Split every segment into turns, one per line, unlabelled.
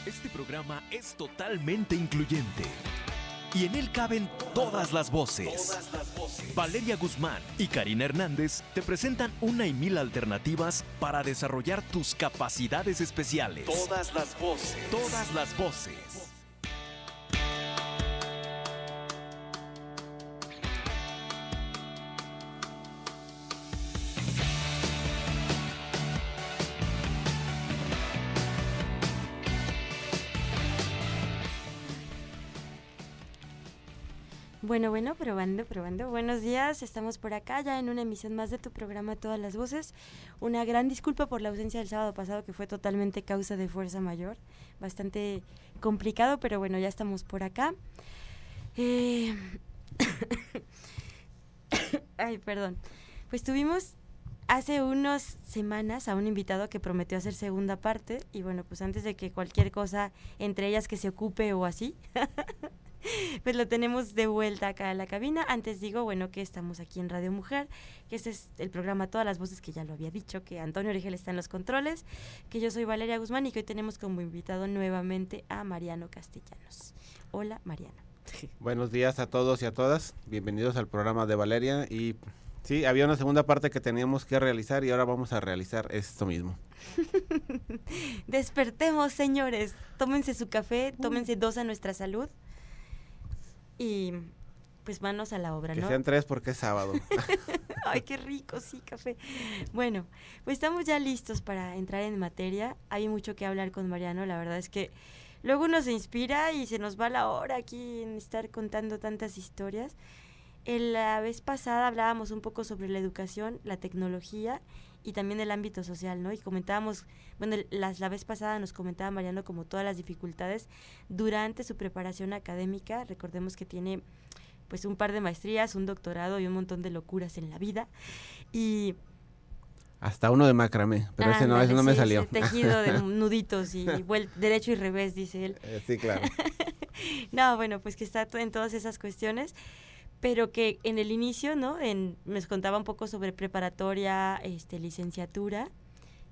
Este programa es totalmente incluyente y en él caben todas las voces. Valeria Guzmán y Karina Hernández te presentan una y mil alternativas para desarrollar tus capacidades especiales. Todas las voces. Todas las voces.
Bueno, probando. Buenos días, estamos por acá ya en una emisión más de tu programa Todas las Voces. Una gran disculpa por la ausencia del sábado pasado, que fue totalmente causa de fuerza mayor. Bastante complicado, pero bueno, ya estamos por acá. Ay, perdón. Pues tuvimos hace unas semanas a un invitado que prometió hacer segunda parte. Y bueno, pues antes de que cualquier cosa, entre ellas que se ocupe o así... pues lo tenemos de vuelta acá a la cabina. Antes digo, bueno, que estamos aquí en Radio Mujer, que este es el programa Todas las Voces, que ya lo había dicho, que Antonio Origel está en los controles, que yo soy Valeria Guzmán y que hoy tenemos como invitado nuevamente a Mariano Castellanos. Hola, Mariano.
Buenos días a todos y a todas, bienvenidos al programa de Valeria. Y sí, había una segunda parte que teníamos que realizar y ahora vamos a realizar esto mismo.
Despertemos, señores, tómense su café, tómense 2 a nuestra salud. Y pues manos a la obra, ¿no?
Que sean 3 porque es sábado.
Ay, qué rico, sí, café. Bueno, pues estamos ya listos para entrar en materia. Hay mucho que hablar con Mariano, la verdad es que luego uno se inspira y se nos va la hora aquí en estar contando tantas historias. La vez pasada hablábamos un poco sobre la educación, la tecnología y también el ámbito social, ¿no? Y comentábamos, bueno, la vez pasada nos comentaba Mariano como todas las dificultades durante su preparación académica. Recordemos que tiene pues un par de maestrías, un doctorado y un montón de locuras en la vida. Y
hasta uno de macramé, pero ese no me salió.
Ese tejido de nuditos y derecho y revés, dice él.
Sí, claro.
No, bueno, pues que está en todas esas cuestiones. Pero que en el inicio, ¿no? Nos contaba un poco sobre preparatoria, licenciatura,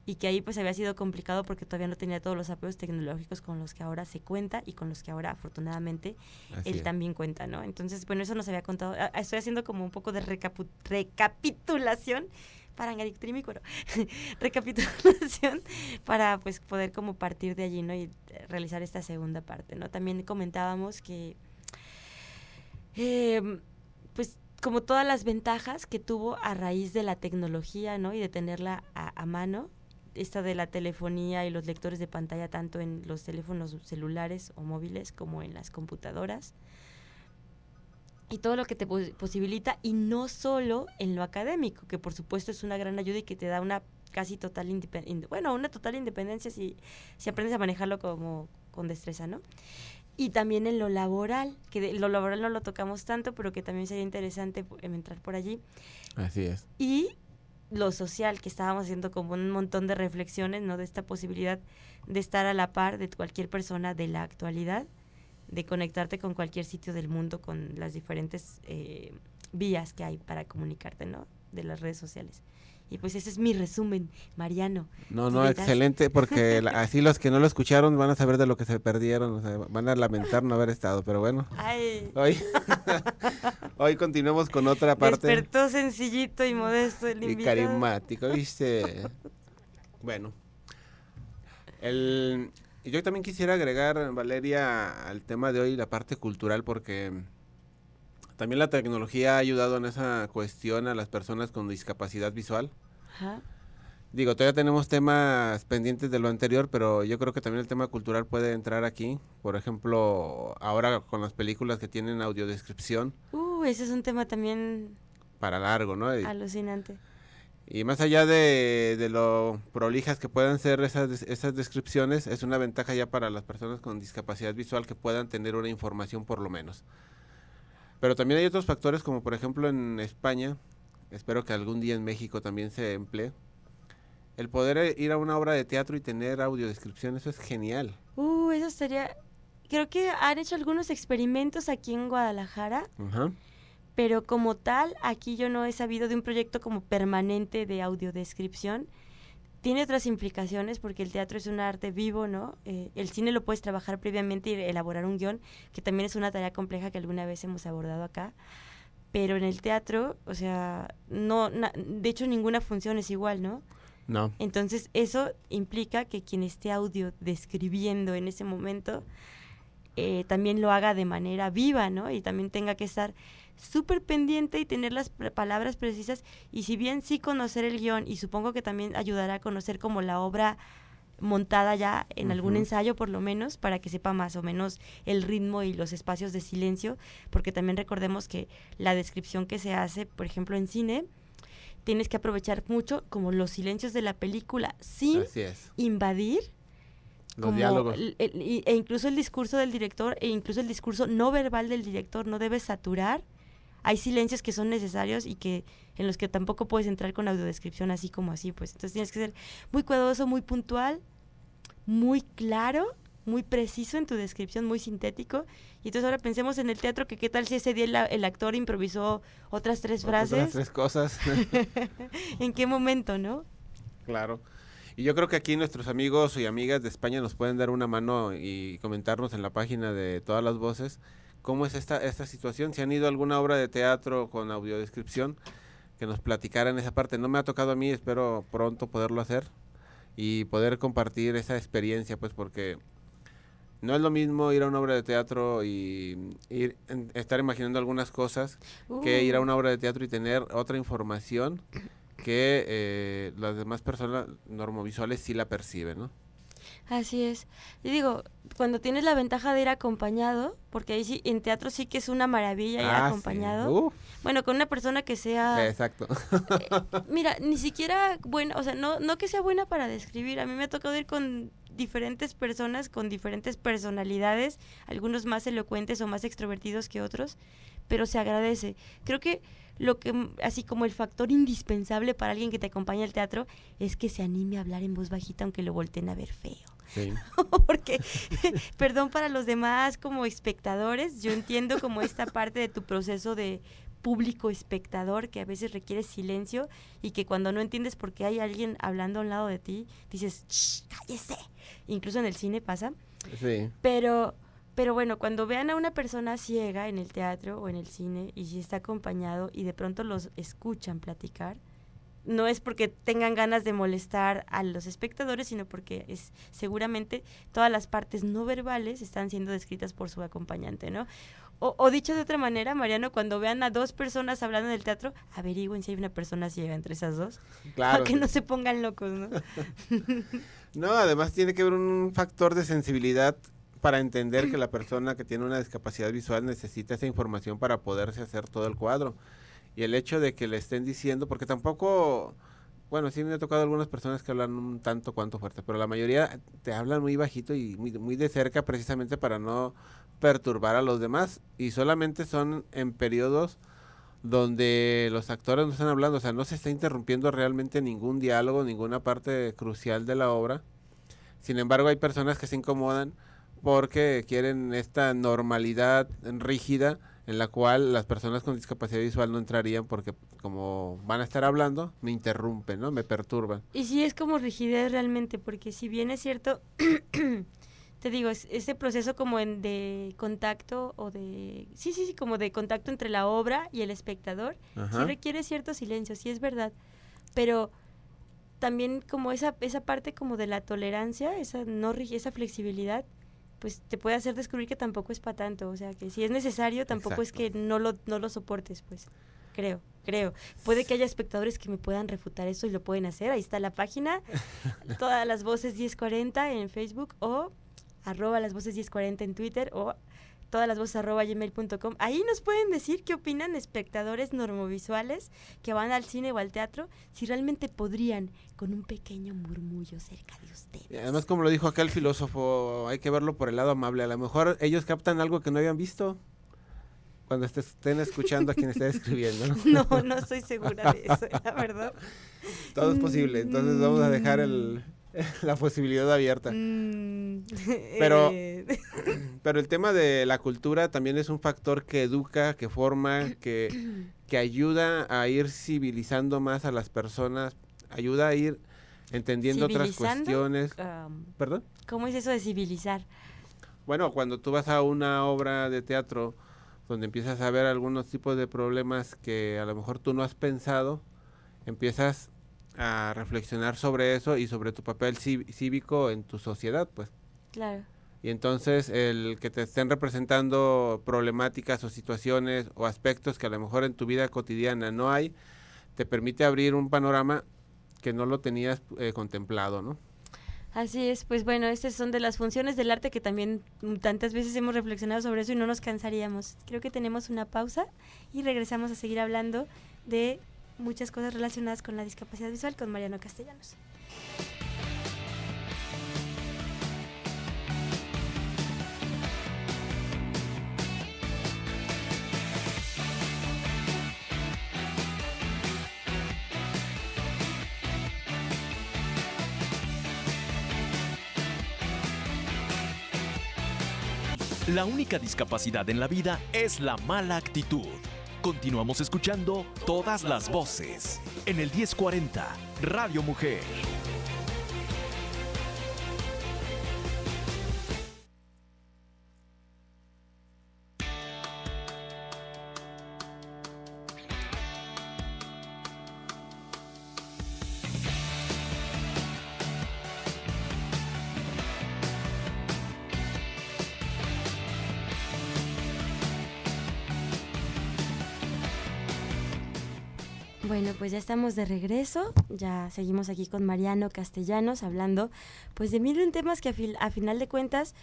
y que ahí pues había sido complicado porque todavía no tenía todos los apoyos tecnológicos con los que ahora se cuenta y con los que ahora afortunadamente él también cuenta, ¿no? Entonces, bueno, eso nos había contado. Estoy haciendo como un poco de recapitulación para recapitulación para pues poder como partir de allí, ¿no? Y realizar esta segunda parte, ¿no? También comentábamos que pues como todas las ventajas que tuvo a raíz de la tecnología, ¿no? Y de tenerla a mano, esta de la telefonía y los lectores de pantalla tanto en los teléfonos celulares o móviles como en las computadoras, y todo lo que te posibilita, y no solo en lo académico, que por supuesto es una gran ayuda y que te da una casi total una total independencia si aprendes a manejarlo como con destreza, ¿no? Y también en lo laboral, que lo laboral no lo tocamos tanto, pero que también sería interesante entrar por allí.
Así es.
Y lo social, que estábamos haciendo como un montón de reflexiones, ¿no? De esta posibilidad de estar a la par de cualquier persona de la actualidad, de conectarte con cualquier sitio del mundo, con las diferentes vías que hay para comunicarte, ¿no? De las redes sociales. Y pues ese es mi resumen, Mariano.
No, excelente, porque así los que no lo escucharon van a saber de lo que se perdieron, o sea, van a lamentar no haber estado, pero bueno.
Ay.
Hoy continuamos con otra parte.
Despertó sencillito y modesto el invitado.
Y carismático, ¿viste? Bueno. Yo también quisiera agregar, Valeria, al tema de hoy la parte cultural, porque también la tecnología ha ayudado en esa cuestión a las personas con discapacidad visual.
Ajá.
Digo, todavía tenemos temas pendientes de lo anterior, pero yo creo que también el tema cultural puede entrar aquí. Por ejemplo, ahora con las películas que tienen audiodescripción.
Ese es un tema también
para largo, ¿no?
Alucinante.
Y más allá de lo prolijas que puedan ser esas descripciones, es una ventaja ya para las personas con discapacidad visual que puedan tener una información por lo menos. Pero también hay otros factores, como por ejemplo en España, espero que algún día en México también se emplee, el poder ir a una obra de teatro y tener audiodescripción, eso es genial.
Eso sería... Creo que han hecho algunos experimentos aquí en Guadalajara, pero como tal, aquí yo no he sabido de un proyecto como permanente de audiodescripción. tiene otras implicaciones porque el teatro es un arte vivo, ¿no? El cine lo puedes trabajar previamente y elaborar un guión, que también es una tarea compleja que alguna vez hemos abordado acá. Pero en el teatro, o sea, de hecho ninguna función es igual, ¿no?
No.
Entonces eso implica que quien esté audio describiendo en ese momento también lo haga de manera viva, ¿no? Y también tenga que estar súper pendiente y tener las palabras precisas, y si bien sí conocer el guión, y supongo que también ayudará a conocer como la obra montada ya en algún ensayo por lo menos, para que sepa más o menos el ritmo y los espacios de silencio, porque también recordemos que la descripción que se hace, por ejemplo en cine, tienes que aprovechar mucho como los silencios de la película sin invadir
los diálogos.
E incluso el discurso del director, e incluso el discurso no verbal del director no debe saturar. Hay silencios que son necesarios y que en los que tampoco puedes entrar con audiodescripción así como así, pues. Entonces tienes que ser muy cuidadoso, muy puntual, muy claro, muy preciso en tu descripción, muy sintético. Y entonces ahora pensemos en el teatro, que qué tal si ese día el actor improvisó otras 3 frases.
Otras 3 cosas.
¿En qué momento, no?
Claro. Y yo creo que aquí nuestros amigos y amigas de España nos pueden dar una mano y comentarnos en la página de Todas las Voces cómo es esta situación. Si han ido a alguna obra de teatro con audiodescripción, que nos platicaran esa parte. No me ha tocado a mí, espero pronto poderlo hacer y poder compartir esa experiencia, pues porque no es lo mismo ir a una obra de teatro y estar imaginando algunas cosas que ir a una obra de teatro y tener otra información que las demás personas normovisuales sí la perciben, ¿no?
Así es. Y digo, cuando tienes la ventaja de ir acompañado, porque ahí sí, en teatro sí que es una maravilla ir acompañado. Sí. Bueno, con una persona que sea...
Exacto.
Mira, ni siquiera buena, o sea, no que sea buena para describir. A mí me ha tocado ir con diferentes personas, con diferentes personalidades, algunos más elocuentes o más extrovertidos que otros, pero se agradece. Creo que lo que, así como el factor indispensable para alguien que te acompaña al teatro, es que se anime a hablar en voz bajita aunque lo volteen a ver feo.
Sí.
Porque, perdón para los demás como espectadores, yo entiendo como esta parte de tu proceso de público espectador que a veces requiere silencio y que cuando no entiendes por qué hay alguien hablando a un lado de ti, dices, ¡shh, cállese! Incluso en el cine pasa.
Sí.
Pero bueno, cuando vean a una persona ciega en el teatro o en el cine y si está acompañado y de pronto los escuchan platicar, no es porque tengan ganas de molestar a los espectadores, sino porque seguramente todas las partes no verbales están siendo descritas por su acompañante, ¿no? O dicho de otra manera, Mariano, cuando vean a 2 personas hablando en el teatro, averigüen si hay una persona ciega entre esas 2.
Claro.
Para que no se pongan locos, ¿no?
No, además tiene que haber un factor de sensibilidad para entender que la persona que tiene una discapacidad visual necesita esa información para poderse hacer todo el cuadro. Y el hecho de que le estén diciendo, porque tampoco, bueno, sí me ha tocado algunas personas que hablan un tanto cuanto fuerte, pero la mayoría te hablan muy bajito y muy de cerca precisamente para no perturbar a los demás, y solamente son en periodos donde los actores no están hablando, o sea, no se está interrumpiendo realmente ningún diálogo, ninguna parte crucial de la obra. Sin embargo, hay personas que se incomodan porque quieren esta normalidad rígida en la cual las personas con discapacidad visual no entrarían porque como van a estar hablando, me interrumpen, ¿no? Me perturban.
Y sí es como rigidez realmente, porque si bien es cierto, te digo, ese proceso como de contacto o de... Sí, como de contacto entre la obra y el espectador, sí requiere cierto silencio, sí es verdad, pero también como esa parte como de la tolerancia, esa flexibilidad, pues te puede hacer descubrir que tampoco es para tanto, o sea, que si es necesario tampoco es que no lo soportes, pues, creo. Puede que haya espectadores que me puedan refutar eso y lo pueden hacer, ahí está la página, Todas las Voces 1040 en Facebook o @lasvoces1040 en Twitter o todalasvoces@gmail.com. Ahí nos pueden decir qué opinan espectadores normovisuales que van al cine o al teatro, si realmente podrían con un pequeño murmullo cerca de ustedes.
Y además, como lo dijo acá el filósofo, hay que verlo por el lado amable. A lo mejor ellos captan algo que no habían visto cuando estén escuchando a quien está escribiendo, ¿no?
No estoy segura de eso, la verdad.
Todo es posible, entonces vamos a dejar la posibilidad abierta. Pero el tema de la cultura también es un factor que educa, que forma, que ayuda a ir civilizando más a las personas, ayuda a ir entendiendo otras
Civilizando,
cuestiones. ¿Perdón?
¿Cómo es eso de civilizar?
Bueno, cuando tú vas a una obra de teatro donde empiezas a ver algunos tipos de problemas que a lo mejor tú no has pensado, empiezas a reflexionar sobre eso y sobre tu papel cívico en tu sociedad, pues.
Claro.
Y entonces el que te estén representando problemáticas o situaciones o aspectos que a lo mejor en tu vida cotidiana no hay, te permite abrir un panorama que no lo tenías contemplado, ¿no?
Así es, pues bueno, estas son de las funciones del arte que también tantas veces hemos reflexionado sobre eso y no nos cansaríamos. Creo que tenemos una pausa y regresamos a seguir hablando de muchas cosas relacionadas con la discapacidad visual con Mariano Castellanos.
La única discapacidad en la vida es la mala actitud. Continuamos escuchando Todas las Voces en el 1040 Radio Mujer.
Bueno, pues ya estamos de regreso, ya seguimos aquí con Mariano Castellanos hablando pues de mil y un temas que a final de cuentas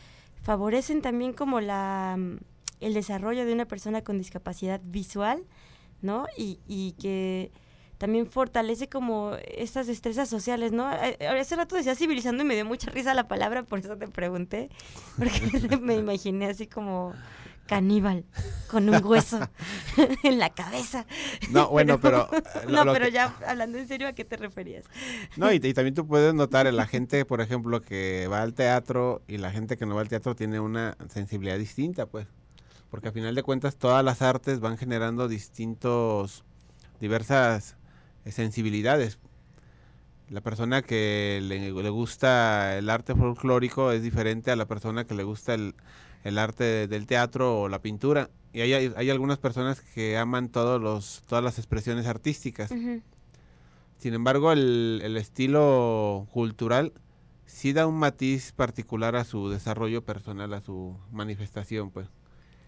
favorecen también como el desarrollo de una persona con discapacidad visual, ¿no? Y que también fortalece como estas destrezas sociales, ¿no? Hace rato decía civilizando y me dio mucha risa la palabra, por eso te pregunté, porque me imaginé así como caníbal con un hueso en la cabeza.
No, bueno, pero
pero ya hablando en serio, ¿a qué te referías?
No, y también tú puedes notar la gente, por ejemplo, que va al teatro y la gente que no va al teatro tiene una sensibilidad distinta, pues. Porque a final de cuentas todas las artes van generando diversas sensibilidades. La persona que le gusta el arte folclórico es diferente a la persona que le gusta el arte del teatro o la pintura. Y hay algunas personas que aman todas las expresiones artísticas.
Uh-huh.
Sin embargo, el estilo cultural sí da un matiz particular a su desarrollo personal, a su manifestación, pues.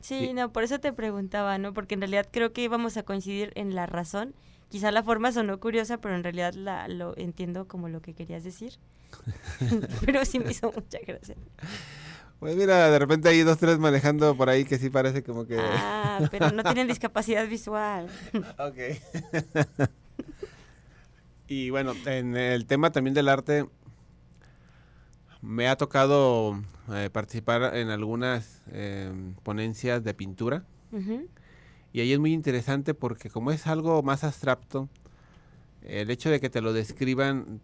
Sí, no, por eso te preguntaba, ¿no? Porque en realidad creo que íbamos a coincidir en la razón. Quizá la forma sonó curiosa, pero en realidad lo entiendo como lo que querías decir. Pero sí me hizo mucha gracia.
Pues mira, de repente hay 2, 3 manejando por ahí que sí parece como que...
Ah, pero no tienen discapacidad visual.
Ok. Y bueno, en el tema también del arte, me ha tocado participar en algunas ponencias de pintura.
Uh-huh.
Y ahí es muy interesante porque como es algo más abstracto, el hecho de que te lo describan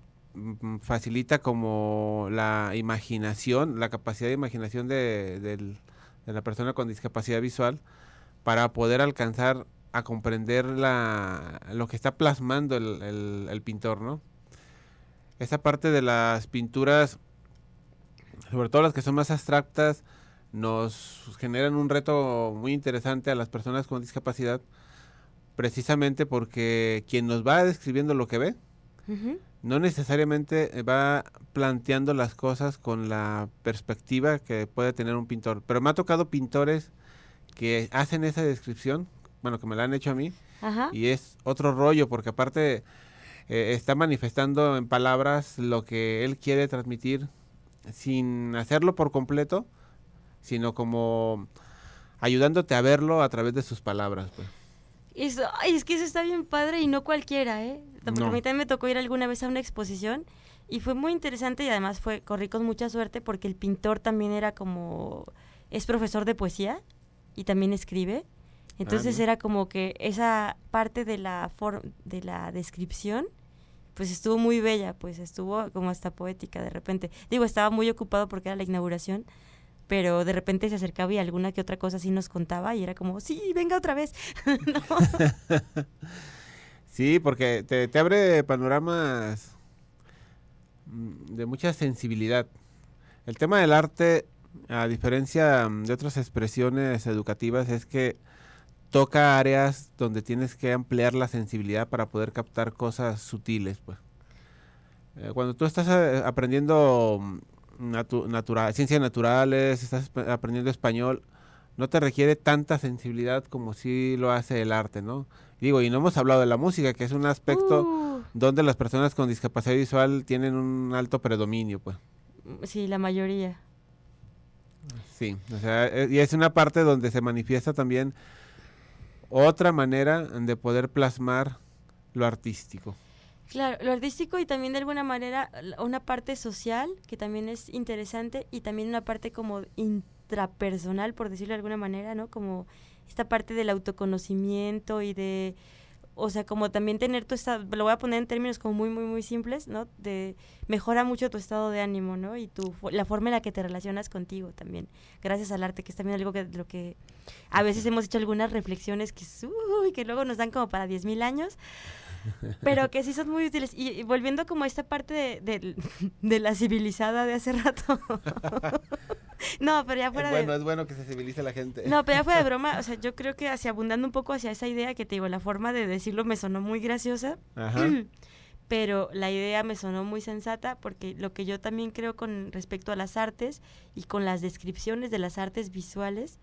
facilita como la imaginación, la capacidad de imaginación de la persona con discapacidad visual para poder alcanzar a comprender lo que está plasmando el pintor, ¿no? Esa parte de las pinturas, sobre todo las que son más abstractas, nos generan un reto muy interesante a las personas con discapacidad, precisamente porque quien nos va describiendo lo que ve,
Uh-huh.
no necesariamente va planteando las cosas con la perspectiva que puede tener un pintor. Pero me ha tocado pintores que hacen esa descripción, bueno, que me la han hecho a mí,
Ajá.
y es otro rollo, porque aparte está manifestando en palabras lo que él quiere transmitir sin hacerlo por completo, sino como ayudándote a verlo a través de sus palabras, pues.
Eso, ay, es que eso está bien padre y no cualquiera, ¿eh? Porque
No.
a mí también me tocó ir alguna vez a una exposición y fue muy interesante y además corrí con mucha suerte porque el pintor también es profesor de poesía y también escribe. Entonces
mira.
era como que esa parte de la descripción pues estuvo muy bella, pues estuvo como hasta poética de repente. Digo, estaba muy ocupado porque era la inauguración, pero de repente se acercaba y alguna que otra cosa sí nos contaba y era como, sí, venga otra vez. ¿No?
Sí, porque te abre panoramas de mucha sensibilidad. El tema del arte, a diferencia de otras expresiones educativas, es que toca áreas donde tienes que ampliar la sensibilidad para poder captar cosas sutiles, pues. Cuando tú estás aprendiendo ciencias naturales, estás aprendiendo español, no te requiere tanta sensibilidad como si lo hace el arte, ¿no? Digo, y no hemos hablado de la música, que es un aspecto donde las personas con discapacidad visual tienen un alto predominio, pues.
Sí, la mayoría.
Sí, o sea, y es una parte donde se manifiesta también otra manera de poder plasmar lo artístico.
Claro, lo artístico y también de alguna manera una parte social que también es interesante y también una parte como intrapersonal, por decirlo de alguna manera, ¿no? Como esta parte del autoconocimiento y de, o sea, como también tener tu estado, lo voy a poner en términos como muy, muy, muy simples, ¿no? De mejora mucho tu estado de ánimo, ¿no? Y la forma en la que te relacionas contigo también, gracias al arte, que es también algo que lo que a veces hemos hecho algunas reflexiones que luego nos dan como para 10,000 años, pero que sí son muy útiles. Y volviendo como a esta parte de la civilizada de hace rato. No, pero ya fuera
es bueno que se civilice la gente.
No, pero ya fuera de broma, o sea, yo creo que abundando un poco hacia esa idea que te digo, la forma de decirlo me sonó muy graciosa.
Ajá.
Pero la idea me sonó muy sensata porque lo que yo también creo con respecto a las artes y con las descripciones de las artes visuales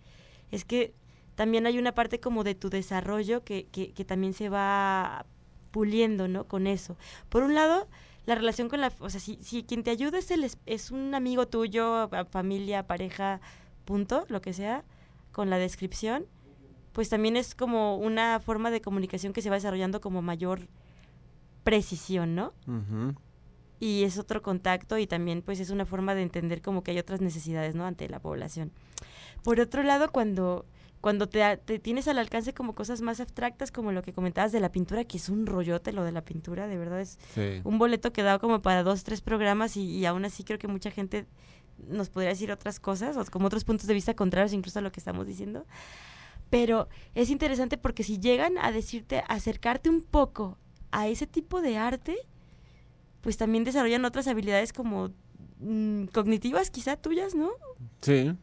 es que también hay una parte como de tu desarrollo que también se va puliendo, ¿no? Con eso. Por un lado, la relación con o sea, si quien te ayuda es un amigo tuyo, familia, pareja, punto, lo que sea, con la descripción, pues también es como una forma de comunicación que se va desarrollando como mayor precisión, ¿no?
Uh-huh.
Y es otro contacto y también pues es una forma de entender como que hay otras necesidades, ¿no? Ante la población. Por otro lado, cuando te tienes al alcance como cosas más abstractas, como lo que comentabas de la pintura, que es un rollote lo de la pintura, de verdad es un boleto que da como para 2, 3 programas y aún así creo que mucha gente nos podría decir otras cosas, o como otros puntos de vista contrarios incluso a lo que estamos diciendo. Pero es interesante porque si llegan a decirte, acercarte un poco a ese tipo de arte, pues también desarrollan otras habilidades como cognitivas quizá tuyas, ¿no?
Sí.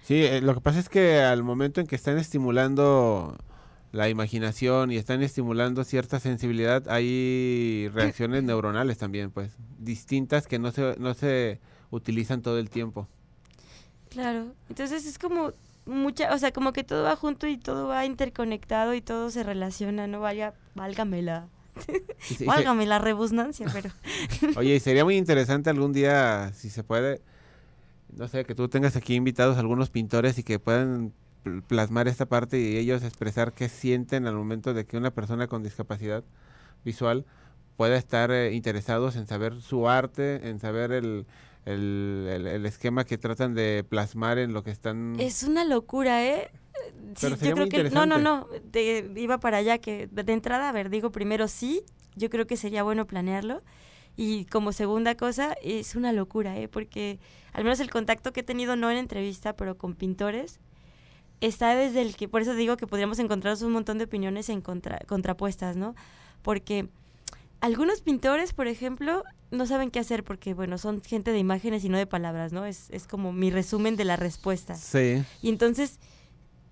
Sí, lo que pasa es que al momento en que están estimulando la imaginación y están estimulando cierta sensibilidad, hay reacciones neuronales también, pues, distintas que no se utilizan todo el tiempo.
Claro, entonces es como o sea, como que todo va junto y todo va interconectado y todo se relaciona, ¿no? Válgame la rebusnancia, pero...
Oye, y sería muy interesante algún día, si se puede, no sé, que tú tengas aquí invitados a algunos pintores y que puedan plasmar esta parte y ellos expresar qué sienten al momento de que una persona con discapacidad visual pueda estar interesados en saber su arte, en saber el esquema que tratan de plasmar en lo que están...
Es una locura, ¿eh? Sí, yo creo que no, iba para allá, que de entrada, a ver, digo primero sí, yo creo que sería bueno planearlo, y como segunda cosa, es una locura, porque al menos el contacto que he tenido, no en entrevista, pero con pintores, está desde el que, por eso digo que podríamos encontrarnos un montón de opiniones contrapuestas, ¿no? Porque algunos pintores, por ejemplo, no saben qué hacer porque, bueno, son gente de imágenes y no de palabras, ¿no? Es como mi resumen de la respuesta.
Sí.
Y entonces,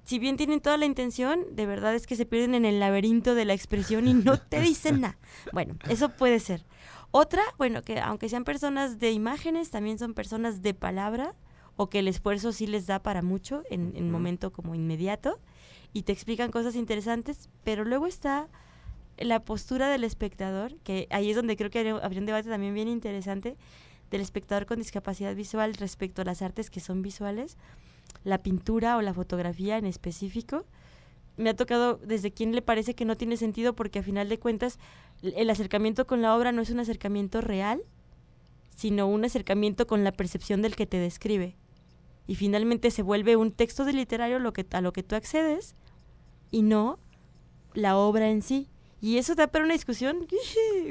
si bien tienen toda la intención, de verdad es que se pierden en el laberinto de la expresión y no te dicen nada. Bueno, eso puede ser. Otra, bueno, que aunque sean personas de imágenes, también son personas de palabra o que el esfuerzo sí les da para mucho en momento como inmediato y te explican cosas interesantes, pero luego está la postura del espectador, que ahí es donde creo que habría un debate también bien interesante del espectador con discapacidad visual respecto a las artes que son visuales, la pintura o la fotografía en específico. Me ha tocado desde quién le parece que no tiene sentido porque a final de cuentas el acercamiento con la obra no es un acercamiento real, sino un acercamiento con la percepción del que te describe. Y finalmente se vuelve un texto de literario a lo que tú accedes y no la obra en sí. Y eso da para una discusión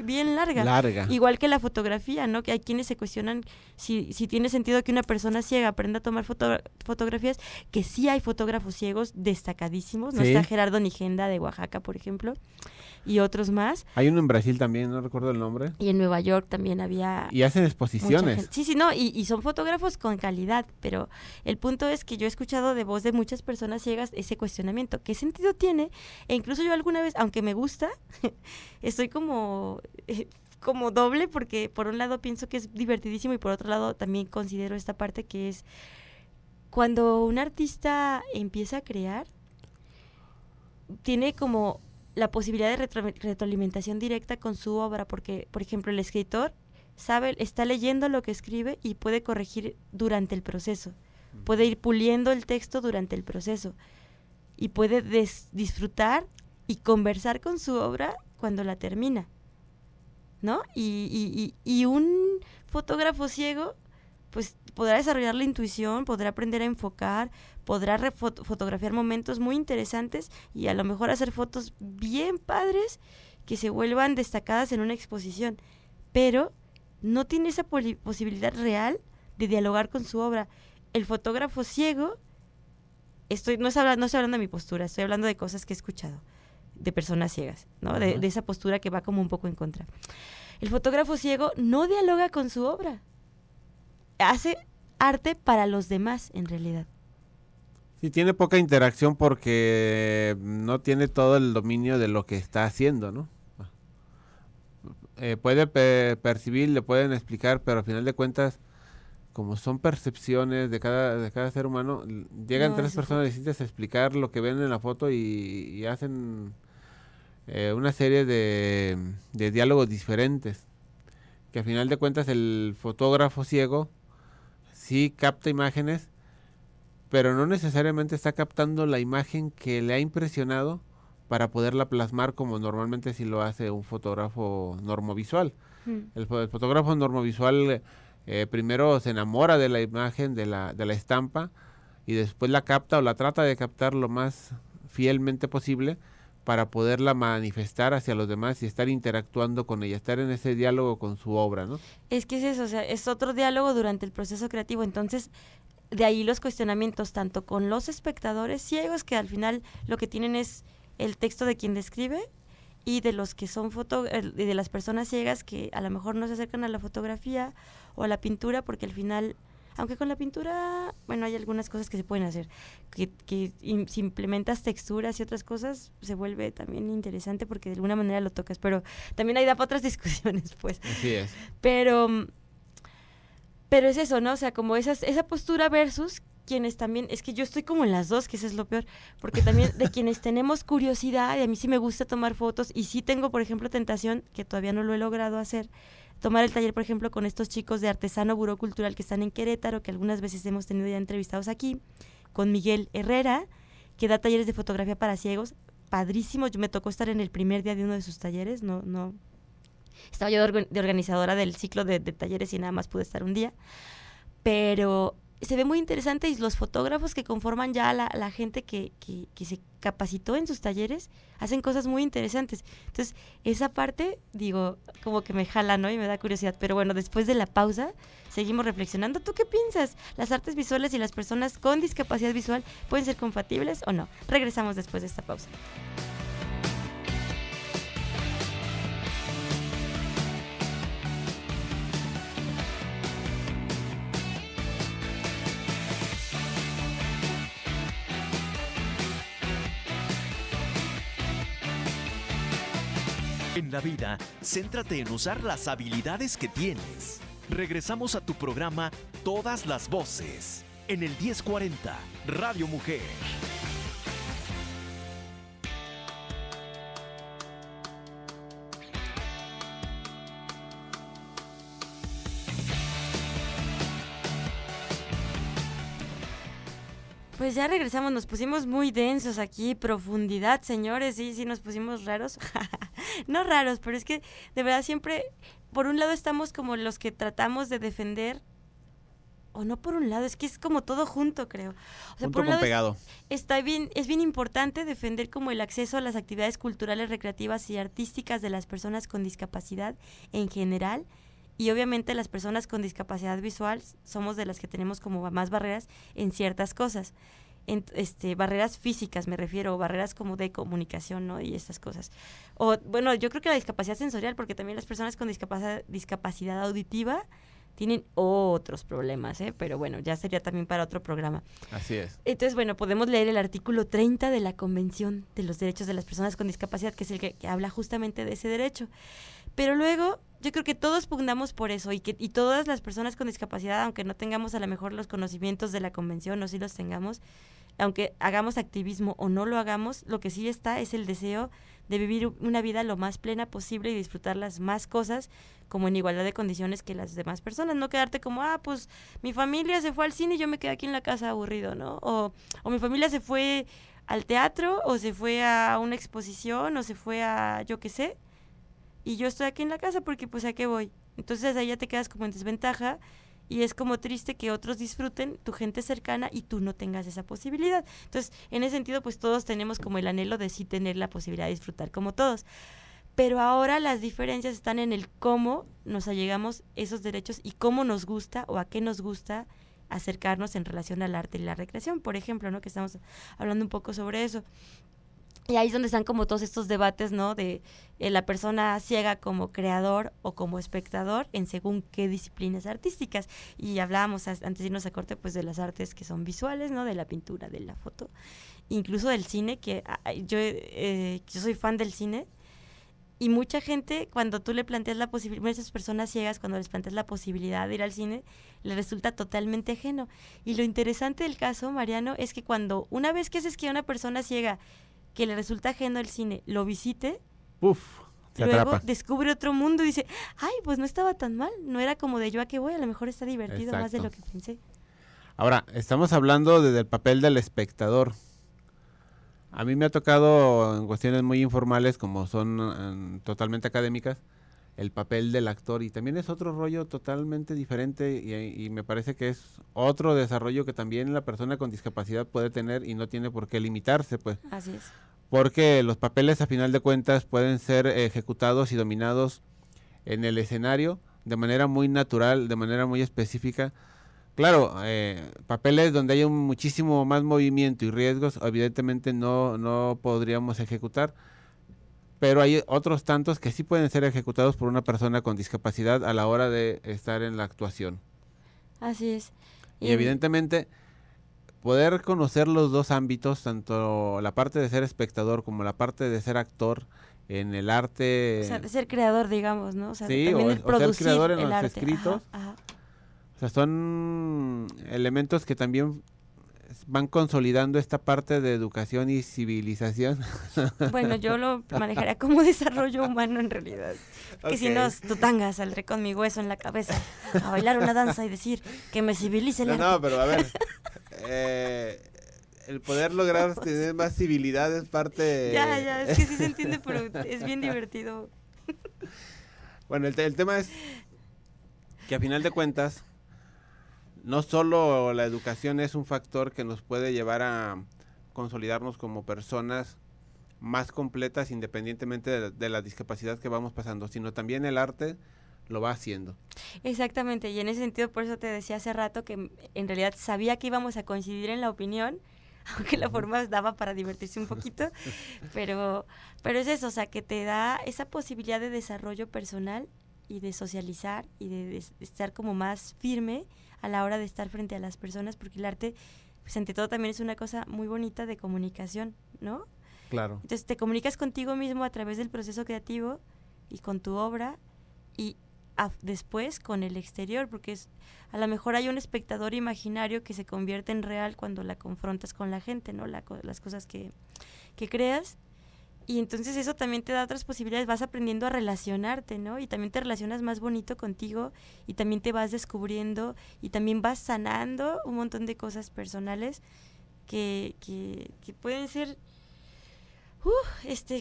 bien larga. Igual que la fotografía, ¿no? Que hay quienes se cuestionan si tiene sentido que una persona ciega aprenda a tomar fotografías, que sí hay fotógrafos ciegos destacadísimos, ¿no? Sí. Está Gerardo Nigenda de Oaxaca, por ejemplo, y otros más.
Hay uno en Brasil también, no recuerdo el nombre.
Y en Nueva York también había...
Y hacen exposiciones.
Sí, no, y son fotógrafos con calidad, pero el punto es que yo he escuchado de voz de muchas personas ciegas ese cuestionamiento. ¿Qué sentido tiene? E incluso yo alguna vez, aunque me gusta, estoy como doble, porque por un lado pienso que es divertidísimo y por otro lado también considero esta parte que es cuando un artista empieza a crear, tiene como la posibilidad de retroalimentación directa con su obra, porque, por ejemplo, el escritor está leyendo lo que escribe y puede corregir durante el proceso, puede ir puliendo el texto durante el proceso y puede disfrutar y conversar con su obra cuando la termina, ¿no? Y un fotógrafo ciego pues podrá desarrollar la intuición, podrá aprender a enfocar, podrá fotografiar momentos muy interesantes y a lo mejor hacer fotos bien padres que se vuelvan destacadas en una exposición, pero no tiene esa posibilidad real de dialogar con su obra. El fotógrafo ciego, no estoy hablando de mi postura, estoy hablando de cosas que he escuchado de personas ciegas, ¿no? De esa postura que va como un poco en contra. El fotógrafo ciego no dialoga con su obra. Hace arte para los demás, en realidad.
Sí, tiene poca interacción porque no tiene todo el dominio de lo que está haciendo, ¿no? Puede percibir, le pueden explicar, pero al final de cuentas, como son percepciones de cada ser humano, llegan tres personas distintas a explicar lo que ven en la foto y hacen una serie de diálogos diferentes, que al final de cuentas el fotógrafo ciego sí capta imágenes, pero no necesariamente está captando la imagen que le ha impresionado para poderla plasmar como normalmente si lo hace un fotógrafo normovisual. El fotógrafo normovisual primero se enamora de la imagen, de la estampa, y después la capta o la trata de captar lo más fielmente posible para poderla manifestar hacia los demás y estar interactuando con ella, estar en ese diálogo con su obra, ¿no?
Es que es eso, o sea, es otro diálogo durante el proceso creativo, entonces de ahí los cuestionamientos tanto con los espectadores ciegos, que al final lo que tienen es el texto de quien describe, y de los que son de las personas ciegas que a lo mejor no se acercan a la fotografía o a la pintura, porque al final, aunque con la pintura, bueno, hay algunas cosas que se pueden hacer, que si implementas texturas y otras cosas, se vuelve también interesante porque de alguna manera lo tocas, pero también hay da para otras discusiones, pues.
Así es.
Pero es eso, ¿no? O sea, como esa postura versus quienes también, es que yo estoy como en las dos, que eso es lo peor, porque también de quienes tenemos curiosidad, y a mí sí me gusta tomar fotos, y sí tengo, por ejemplo, tentación, que todavía no lo he logrado hacer, tomar el taller, por ejemplo, con estos chicos de Artesano Buró Cultural que están en Querétaro, que algunas veces hemos tenido ya entrevistados aquí, con Miguel Herrera, que da talleres de fotografía para ciegos, padrísimo. Me tocó estar en el primer día de uno de sus talleres, no estaba yo de organizadora del ciclo de talleres y nada más pude estar un día, pero se ve muy interesante, y los fotógrafos que conforman ya la gente que se capacitó en sus talleres hacen cosas muy interesantes. Entonces, esa parte, digo, como que me jala, ¿no? Y me da curiosidad. Pero bueno, después de la pausa, seguimos reflexionando. ¿Tú qué piensas? ¿Las artes visuales y las personas con discapacidad visual pueden ser compatibles o no? Regresamos después de esta pausa.
En la vida, céntrate en usar las habilidades que tienes. Regresamos a tu programa Todas las Voces, en el 1040, Radio Mujer.
Pues ya regresamos, nos pusimos muy densos aquí, profundidad, señores, sí, nos pusimos raros. No raros, pero es que de verdad siempre, por un lado estamos como los que tratamos de defender, o no por un lado, es que es como todo junto, creo. O sea,
Junto
por un
con
lado
pegado.
es bien importante defender como el acceso a las actividades culturales, recreativas y artísticas de las personas con discapacidad en general. Y obviamente las personas con discapacidad visual somos de las que tenemos como más barreras en ciertas cosas. barreras físicas me refiero, o barreras como de comunicación, ¿no? Y estas cosas. O, bueno, yo creo que la discapacidad sensorial, porque también las personas con discapacidad auditiva tienen otros problemas, pero bueno, ya sería también para otro programa.
Así es.
Entonces, bueno, podemos leer el artículo 30 de la Convención de los Derechos de las Personas con Discapacidad, que es el que habla justamente de ese derecho. Pero luego, yo creo que todos pugnamos por eso y todas las personas con discapacidad, aunque no tengamos a lo mejor los conocimientos de la Convención, o sí los tengamos, aunque hagamos activismo o no lo hagamos, lo que sí está es el deseo de vivir una vida lo más plena posible y disfrutar las más cosas como en igualdad de condiciones que las demás personas, no quedarte como, pues mi familia se fue al cine y yo me quedé aquí en la casa aburrido, ¿no? O mi familia se fue al teatro o se fue a una exposición o se fue a yo qué sé y yo estoy aquí en la casa porque pues ¿a qué voy? Entonces ahí ya te quedas como en desventaja y es como triste que otros disfruten, tu gente cercana, y tú no tengas esa posibilidad. Entonces, en ese sentido, pues todos tenemos como el anhelo de sí tener la posibilidad de disfrutar como todos. Pero ahora las diferencias están en el cómo nos allegamos esos derechos y cómo nos gusta o a qué nos gusta acercarnos en relación al arte y la recreación, por ejemplo, ¿no? Que estamos hablando un poco sobre eso. Y ahí es donde están como todos estos debates, ¿no? De la persona ciega como creador o como espectador en según qué disciplinas artísticas. Y hablábamos antes de irnos a corte, pues de las artes que son visuales, ¿no? De la pintura, de la foto, incluso del cine, que yo soy fan del cine. Y mucha gente, cuando tú le planteas la posibilidad, esas personas ciegas, cuando les planteas la posibilidad de ir al cine, les resulta totalmente ajeno. Y lo interesante del caso, Mariano, es que una vez que haces que una persona ciega que le resulta ajeno el cine, lo visite, luego
atrapa.
descubre otro mundo y dice, pues no estaba tan mal, no era como de yo a qué voy, a lo mejor está divertido. Exacto. Más de lo que pensé.
Ahora, estamos hablando del papel del espectador. A mí me ha tocado en cuestiones muy informales, como son totalmente académicas, el papel del actor, y también es otro rollo totalmente diferente y me parece que es otro desarrollo que también la persona con discapacidad puede tener y no tiene por qué limitarse, pues.
Así es.
Porque los papeles, a final de cuentas, pueden ser ejecutados y dominados en el escenario de manera muy natural, de manera muy específica. Claro, papeles donde hay muchísimo más movimiento y riesgos, evidentemente no podríamos ejecutar, pero hay otros tantos que sí pueden ser ejecutados por una persona con discapacidad a la hora de estar en la actuación.
Así es.
Y evidentemente poder conocer los dos ámbitos, tanto la parte de ser espectador como la parte de ser actor en el arte.
O sea, de ser creador, digamos, ¿no? O sea,
sí,
también
o ser creador en los
arte.
escritos.
Ajá.
O sea, son elementos que también van consolidando esta parte de educación y civilización.
Bueno, yo lo manejaría como desarrollo humano en realidad. Que si no, Tutanga, saldré con mi hueso en la cabeza a bailar una danza y decir que me civilice el arte.
No, pero a ver, el poder lograr tener más civilidad es parte...
Ya, es que sí se entiende, pero es bien divertido.
Bueno, el tema es que a final de cuentas, no solo la educación es un factor que nos puede llevar a consolidarnos como personas más completas independientemente de la discapacidad que vamos pasando, sino también el arte lo va haciendo.
Exactamente, y en ese sentido por eso te decía hace rato que en realidad sabía que íbamos a coincidir en la opinión, aunque la forma daba para divertirse un poquito, pero es eso, o sea, que te da esa posibilidad de desarrollo personal y de socializar y de estar como más firme a la hora de estar frente a las personas, porque el arte, pues ante todo también es una cosa muy bonita de comunicación, ¿no?
Claro.
Entonces te comunicas contigo mismo a través del proceso creativo y con tu obra y después con el exterior, porque a lo mejor hay un espectador imaginario que se convierte en real cuando la confrontas con la gente, ¿no? Las cosas que creas. Y entonces eso también te da otras posibilidades, vas aprendiendo a relacionarte, ¿no? Y también te relacionas más bonito contigo y también te vas descubriendo y también vas sanando un montón de cosas personales que pueden ser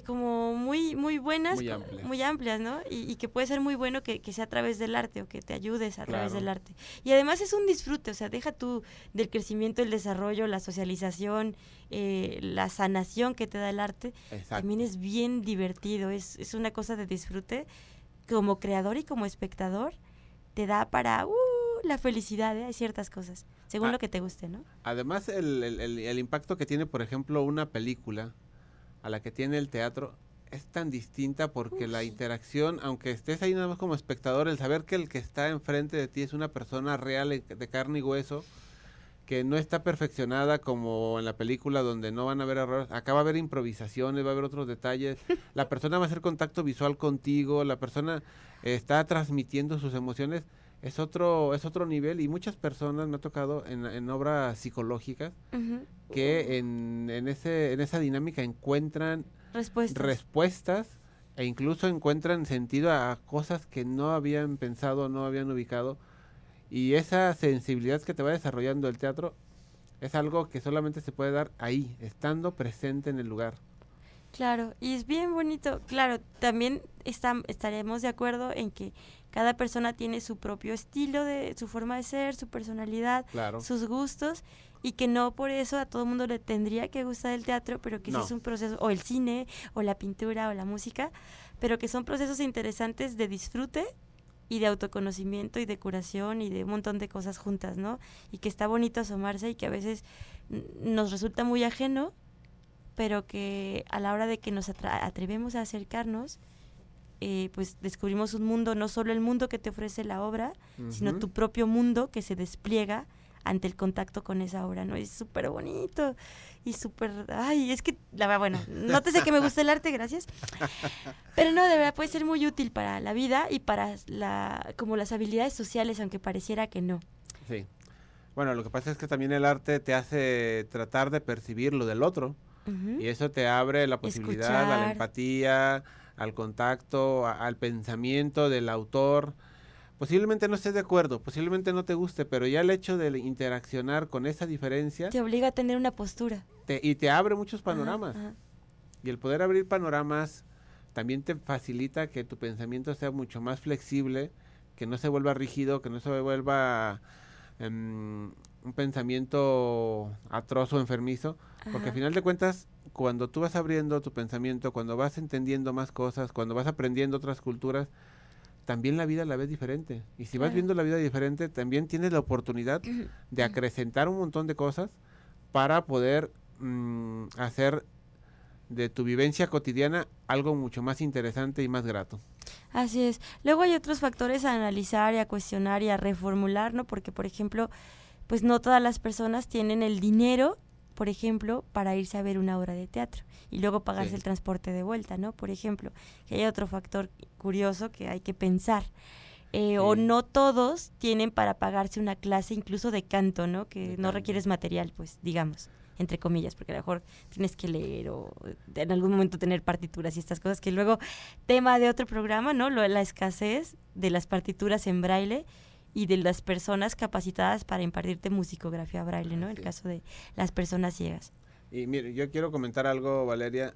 como muy buenas, muy amplias, ¿no? Y que puede ser muy bueno que sea a través del arte o que te ayudes a través del arte. Y además es un disfrute, o sea, deja tú del crecimiento, el desarrollo, la socialización, la sanación que te da el arte.
Exacto.
También es bien divertido, es una cosa de disfrute. Como creador y como espectador, te da para la felicidad, hay ciertas cosas. según lo que te guste, ¿no?
Además, el impacto que tiene, por ejemplo, una película a la que tiene el teatro es tan distinta porque la interacción, aunque estés ahí nada más como espectador, el saber que el que está enfrente de ti es una persona real de carne y hueso, que no está perfeccionada como en la película donde no van a haber errores, acá va a haber improvisaciones, va a haber otros detalles, la persona va a hacer contacto visual contigo, la persona está transmitiendo sus emociones, es otro nivel, y muchas personas me ha tocado en obras psicológicas que en esa dinámica encuentran respuestas e incluso encuentran sentido a cosas que no habían pensado, no habían ubicado. Y esa sensibilidad que te va desarrollando el teatro es algo que solamente se puede dar ahí, estando presente en el lugar.
Claro, y es bien bonito. Claro, también estaremos de acuerdo en que cada persona tiene su propio estilo, su forma de ser, su personalidad,
claro,
sus gustos, y que no por eso a todo el mundo le tendría que gustar el teatro, pero que sí es un proceso, o el cine, o la pintura, o la música, pero que son procesos interesantes de disfrute y de autoconocimiento y de curación y de un montón de cosas juntas, ¿no? Y que está bonito asomarse y que a veces nos resulta muy ajeno, pero que a la hora de que nos atrevemos a acercarnos, pues descubrimos un mundo, no solo el mundo que te ofrece la obra, sino tu propio mundo que se despliega ante el contacto con esa obra, ¿no? Es súper bonito y súper... Ay, es que, bueno, nótese que me gusta el arte, gracias. Pero no, de verdad puede ser muy útil para la vida y para como las habilidades sociales, aunque pareciera que no.
Sí. Bueno, lo que pasa es que también el arte te hace tratar de percibir lo del otro, y eso te abre la posibilidad a la empatía, al contacto, al pensamiento del autor. Posiblemente no estés de acuerdo, posiblemente no te guste, pero ya el hecho de interaccionar con esa diferencia...
te obliga a tener una postura.
Y te abre muchos panoramas.
Ajá.
Y el poder abrir panoramas también te facilita que tu pensamiento sea mucho más flexible, que no se vuelva rígido, que no se vuelva un pensamiento atroz o enfermizo. Porque al final de cuentas, cuando tú vas abriendo tu pensamiento, cuando vas entendiendo más cosas, cuando vas aprendiendo otras culturas, también la vida la ves diferente. Y si vas viendo la vida diferente, también tienes la oportunidad de acrecentar un montón de cosas para poder hacer de tu vivencia cotidiana algo mucho más interesante y más grato.
Así es. Luego hay otros factores a analizar y a cuestionar y a reformular, ¿no? Porque, por ejemplo, pues no todas las personas tienen el dinero, por ejemplo, para irse a ver una obra de teatro y luego pagarse el transporte de vuelta, ¿no? Por ejemplo, que hay otro factor curioso que hay que pensar. O no todos tienen para pagarse una clase incluso de canto, ¿no? Que no requieres material, pues, digamos, entre comillas, porque a lo mejor tienes que leer o en algún momento tener partituras y estas cosas, que luego, tema de otro programa, ¿no? La escasez de las partituras en braille y de las personas capacitadas para impartirte musicografía braille, ¿no? En el caso de las personas ciegas.
Y mire, yo quiero comentar algo, Valeria,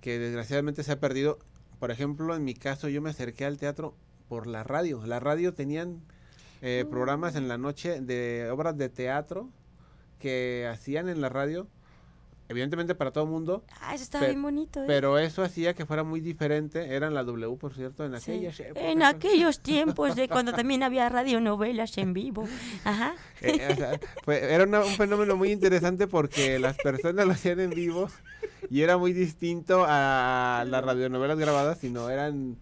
que desgraciadamente se ha perdido. Por ejemplo, en mi caso, yo me acerqué al teatro por la radio. La radio tenían programas en la noche de obras de teatro que hacían en la radio, evidentemente para todo el mundo.
Ah, eso estaba bien bonito.
Pero eso hacía que fuera muy diferente. Eran la W, por cierto, en aquellas épocas.
En aquellos tiempos de cuando también había radionovelas en vivo. Ajá.
Era un fenómeno muy interesante porque las personas lo hacían en vivo y era muy distinto a las radionovelas grabadas, sino eran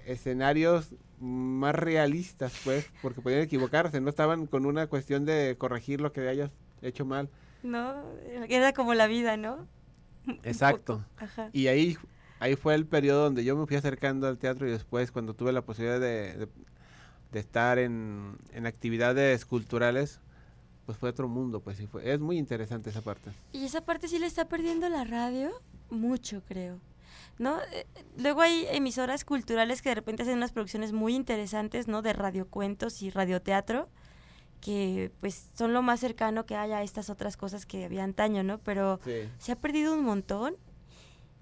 escenarios más realistas, pues, porque podían equivocarse, no estaban con una cuestión de corregir lo que hayas hecho mal.
No, era como la vida, ¿no?
Exacto.
Ajá.
Y ahí fue el periodo donde yo me fui acercando al teatro, y después cuando tuve la posibilidad de estar en actividades culturales, pues fue otro mundo, pues sí es muy interesante esa parte.
Y esa parte sí le está perdiendo la radio mucho, creo, ¿no? Luego hay emisoras culturales que de repente hacen unas producciones muy interesantes, ¿no? De radiocuentos y radioteatro, que pues son lo más cercano que hay a estas otras cosas que había antaño, ¿no? Pero se ha perdido un montón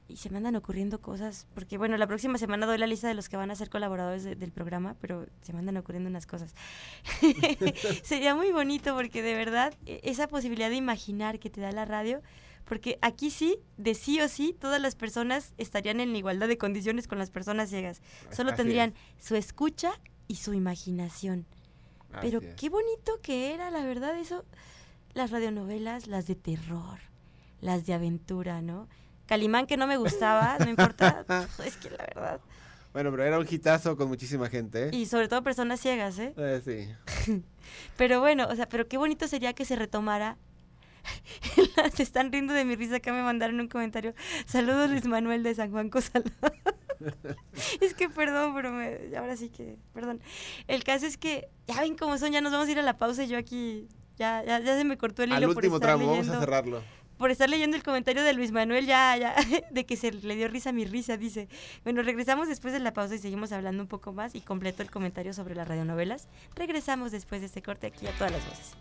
y se me andan ocurriendo cosas, porque bueno, la próxima semana doy la lista de los que van a ser colaboradores del programa, pero se me andan ocurriendo unas cosas. Sería muy bonito porque de verdad esa posibilidad de imaginar que te da la radio, porque aquí sí, de sí o sí, todas las personas estarían en igualdad de condiciones con las personas ciegas. Solo tendrían su escucha y su imaginación. Pero
Así es.
qué bonito que era, la verdad, eso. Las radionovelas, las de terror, las de aventura, ¿no? Calimán, que no me gustaba, no importa. Es que la verdad.
Bueno, pero era un hitazo con muchísima gente, ¿eh?
Y sobre todo personas ciegas, ¿eh?
Sí.
Pero bueno, o sea, pero qué bonito sería que se retomara. Se están riendo de mi risa, acá me mandaron un comentario. Saludos, Luis Manuel de San Juan Cosalá. Es que perdón, pero ahora sí que, perdón. El caso es que, ya ven cómo son, ya nos vamos a ir a la pausa y yo aquí, ya se me cortó el hilo.
Al
por
último
estar
tramo,
leyendo,
vamos a cerrarlo.
por estar leyendo el comentario de Luis Manuel, ya, de que se le dio risa a mi risa, dice. Bueno, regresamos después de la pausa y seguimos hablando un poco más y completo el comentario sobre las radionovelas. Regresamos después de este corte aquí a Todas las Voces.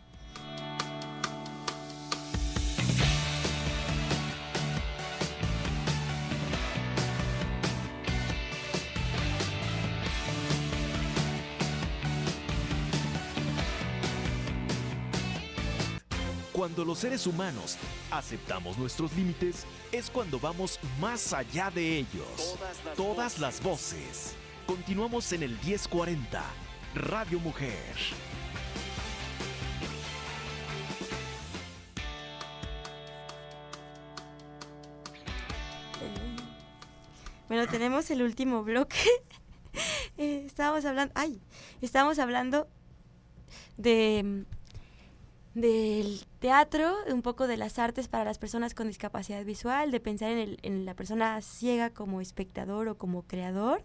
Cuando los seres humanos aceptamos nuestros límites, es cuando vamos más allá de ellos. Todas las voces. Continuamos en el 1040, Radio Mujer.
Bueno, tenemos el último bloque. Estábamos hablando del teatro, un poco de las artes para las personas con discapacidad visual, de pensar en la persona ciega como espectador o como creador,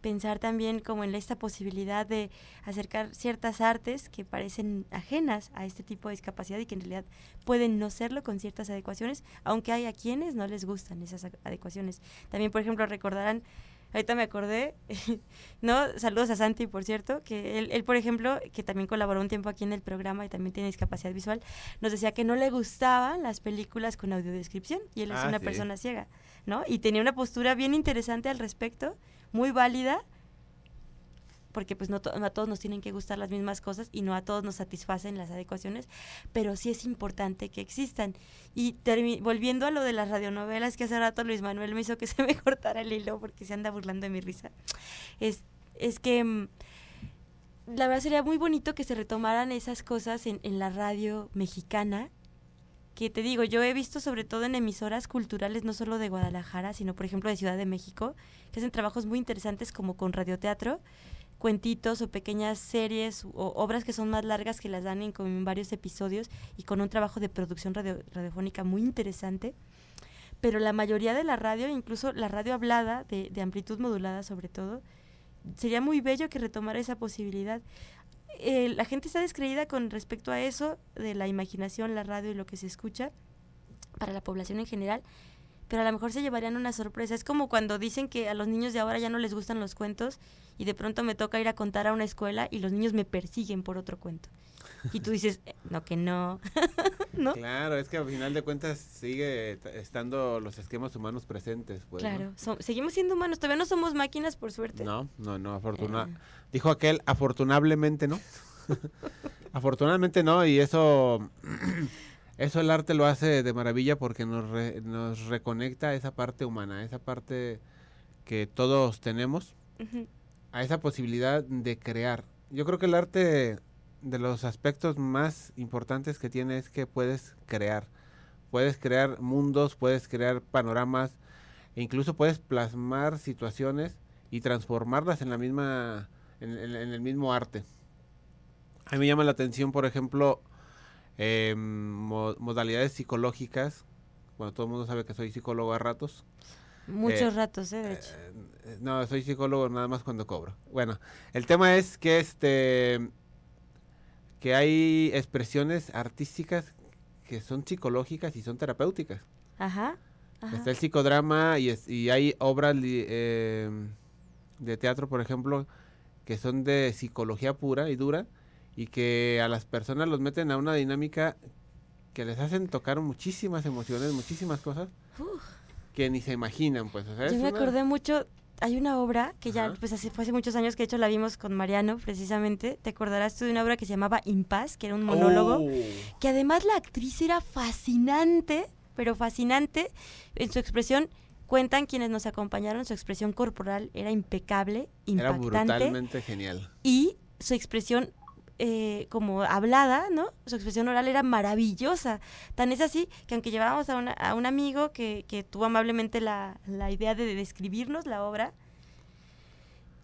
pensar también como en esta posibilidad de acercar ciertas artes que parecen ajenas a este tipo de discapacidad y que en realidad pueden no serlo con ciertas adecuaciones, aunque hay a quienes no les gustan esas adecuaciones. También, por ejemplo, recordarán, ahorita me acordé, ¿no? Saludos a Santi, por cierto, que él, por ejemplo, que también colaboró un tiempo aquí en el programa y también tiene discapacidad visual, nos decía que no le gustaban las películas con audiodescripción y él es una persona ciega, ¿no? Y tenía una postura bien interesante al respecto, muy válida, porque pues no a todos nos tienen que gustar las mismas cosas y no a todos nos satisfacen las adecuaciones, pero sí es importante que existan. Y volviendo a lo de las radionovelas, que hace rato Luis Manuel me hizo que se me cortara el hilo porque se anda burlando de mi risa, es que la verdad sería muy bonito que se retomaran esas cosas en la radio mexicana, que te digo, yo he visto sobre todo en emisoras culturales, no solo de Guadalajara, sino por ejemplo de Ciudad de México, que hacen trabajos muy interesantes como con radioteatro, cuentitos o pequeñas series o obras que son más largas que las dan en varios episodios y con un trabajo de producción radiofónica muy interesante. Pero la mayoría de la radio, incluso la radio hablada, de amplitud modulada sobre todo, sería muy bello que retomara esa posibilidad. La gente está descreída con respecto a eso, de la imaginación, la radio y lo que se escucha para la población en general, pero a lo mejor se llevarían una sorpresa. Es como cuando dicen que a los niños de ahora ya no les gustan los cuentos y de pronto me toca ir a contar a una escuela y los niños me persiguen por otro cuento. Y tú dices, no, que no, ¿no?
Claro, es que al final de cuentas sigue estando los esquemas humanos presentes, pues.
Claro,
¿no?
seguimos siendo humanos, todavía no somos máquinas, por suerte.
No, dijo aquel, afortunablemente no. Afortunadamente no, y eso el arte lo hace de maravilla porque nos reconecta a esa parte humana, a esa parte que todos tenemos,
Uh-huh.
a esa posibilidad de crear. Yo creo que el arte, de los aspectos más importantes que tiene, es que puedes crear mundos, puedes crear panoramas, e incluso puedes plasmar situaciones y transformarlas en la misma, en el mismo arte. A mí me llama la atención, por ejemplo, modalidades psicológicas. Bueno, todo el mundo sabe que soy psicólogo a ratos.
Muchos ratos, de hecho.
No, soy psicólogo nada más cuando cobro. Bueno, el tema es que que hay expresiones artísticas que son psicológicas y son terapéuticas.
Ajá.
Está el psicodrama y hay obras de teatro, por ejemplo, que son de psicología pura y dura y que a las personas los meten a una dinámica que les hacen tocar muchísimas emociones, muchísimas cosas que ni se imaginan, pues. O sea,
yo me acordé mucho, hay una obra que ya pues fue hace muchos años, que de hecho la vimos con Mariano precisamente. Te acordarás tú de una obra que se llamaba Impaz, que era un monólogo, que además la actriz era fascinante, pero fascinante en su expresión. Cuentan quienes nos acompañaron, su expresión corporal era impecable, impactante.
Era brutalmente genial.
Y su expresión como hablada, ¿no? Su expresión oral era maravillosa. Tan es así que aunque llevábamos a un amigo que tuvo amablemente la idea de describirnos la obra,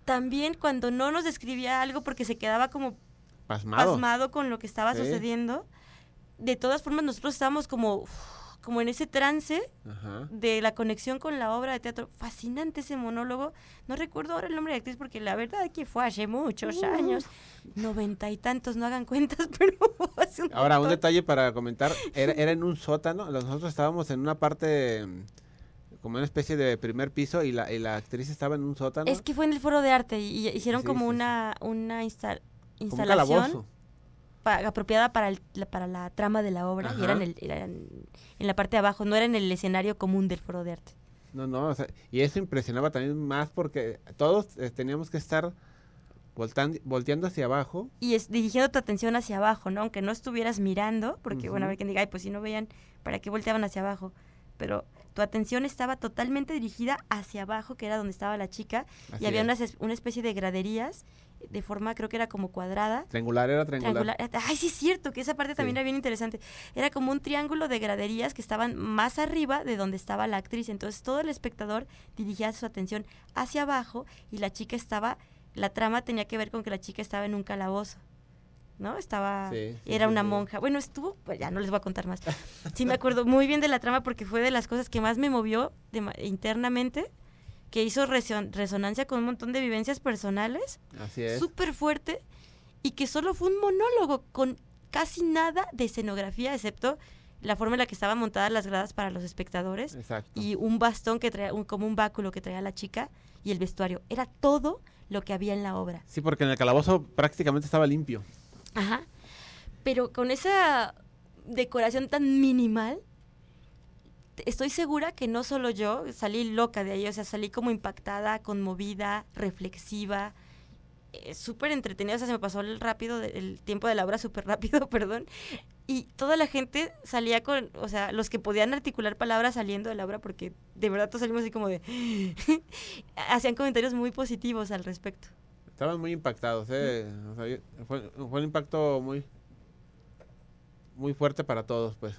también cuando no nos describía algo porque se quedaba como pasmado con lo que estaba sucediendo, de todas formas nosotros estábamos como en ese trance de la conexión con la obra de teatro. Fascinante ese monólogo. No recuerdo ahora el nombre de la actriz porque la verdad es que fue hace muchos años. 90 y tantos, no hagan cuentas, pero hace un
Ahora, un
montón.
detalle para comentar, era en un sótano, nosotros estábamos en una parte, como una especie de primer piso, y la actriz estaba en un sótano.
Es que fue en el Foro de Arte y hicieron
Sí,
como
sí,
una
como un
instalación
calabozo.
apropiada para la trama de la obra, y era en la parte de abajo, no era en el escenario común del Foro de Arte.
No, o sea, y eso impresionaba también más porque todos teníamos que estar volteando hacia abajo.
Y dirigiendo tu atención hacia abajo, ¿no? Aunque no estuvieras mirando, porque bueno, a
Ujú.
ver quien diga, ay, pues si no veían, ¿para qué volteaban hacia abajo? Pero tu atención estaba totalmente dirigida hacia abajo, que era donde estaba la chica,
Así
y había
es.
una especie de graderías, de forma, creo que era como cuadrada.
Era triangular.
Ay, sí es cierto, que esa parte también
Sí.
era bien interesante. Era como un triángulo de graderías que estaban más arriba de donde estaba la actriz. Entonces todo el espectador dirigía su atención hacia abajo y la trama tenía que ver con que la chica estaba en un calabozo, ¿no? Era una monja. Bueno, pues ya no les voy a contar más. Sí me acuerdo muy bien de la trama porque fue de las cosas que más me movió internamente, que hizo resonancia con un montón de vivencias personales.
Así es.
Súper fuerte, y que solo fue un monólogo con casi nada de escenografía, excepto la forma en la que estaban montadas las gradas para los espectadores.
Exacto.
Y un bastón que traía, como un báculo que traía la chica, y el vestuario. Era todo lo que había en la obra.
Sí, porque en el calabozo prácticamente estaba limpio.
Ajá. Pero con esa decoración tan minimal, estoy segura que no solo yo salí loca de ahí, o sea, salí como impactada, conmovida, reflexiva, súper entretenida, o sea, se me pasó el tiempo de la obra súper rápido, perdón, y toda la gente salía o sea, los que podían articular palabras saliendo de la obra, porque de verdad todos salimos así como de... hacían comentarios muy positivos al respecto.
Estaban muy impactados, O sea, fue un impacto muy, muy fuerte para todos, pues.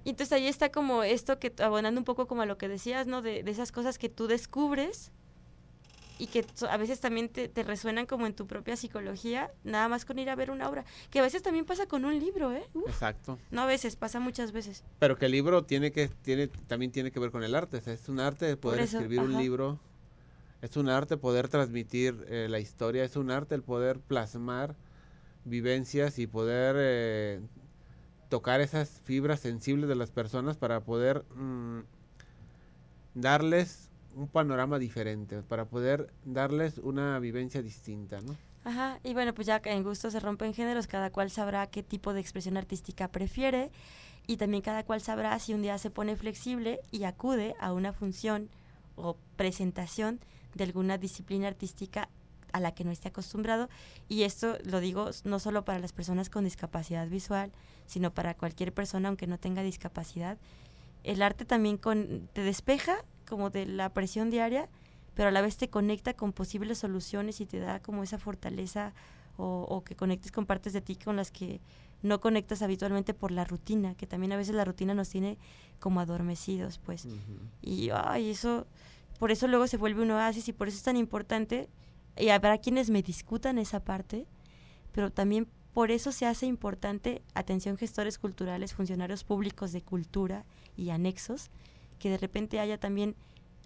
Y entonces ahí está como esto, que abonando un poco como a lo que decías, ¿no? De esas cosas que tú descubres y que a veces también te resuenan como en tu propia psicología, nada más con ir a ver una obra. Que a veces también pasa con un libro, ¿eh? Uf.
Exacto.
No a veces, pasa muchas veces.
Pero que el libro también tiene que ver con el arte. O sea, es un arte poder escribir un libro. Es un arte poder transmitir la historia. Es un arte el poder plasmar vivencias y poder tocar esas fibras sensibles de las personas para poder darles un panorama diferente, para poder darles una vivencia distinta, ¿no?
Ajá, y bueno, pues ya en gusto se rompen géneros, cada cual sabrá qué tipo de expresión artística prefiere, y también cada cual sabrá si un día se pone flexible y acude a una función o presentación de alguna disciplina artística a la que no esté acostumbrado. Y esto lo digo no solo para las personas con discapacidad visual, sino para cualquier persona aunque no tenga discapacidad. El arte también te despeja como de la presión diaria, pero a la vez te conecta con posibles soluciones y te da como esa fortaleza, o que conectes con partes de ti con las que no conectas habitualmente por la rutina, que también a veces la rutina nos tiene como adormecidos, pues. Y por eso luego se vuelve un oasis, y por eso es tan importante, y habrá quienes me discutan esa parte, pero también por eso se hace importante, atención gestores culturales, funcionarios públicos de cultura y anexos, que de repente haya también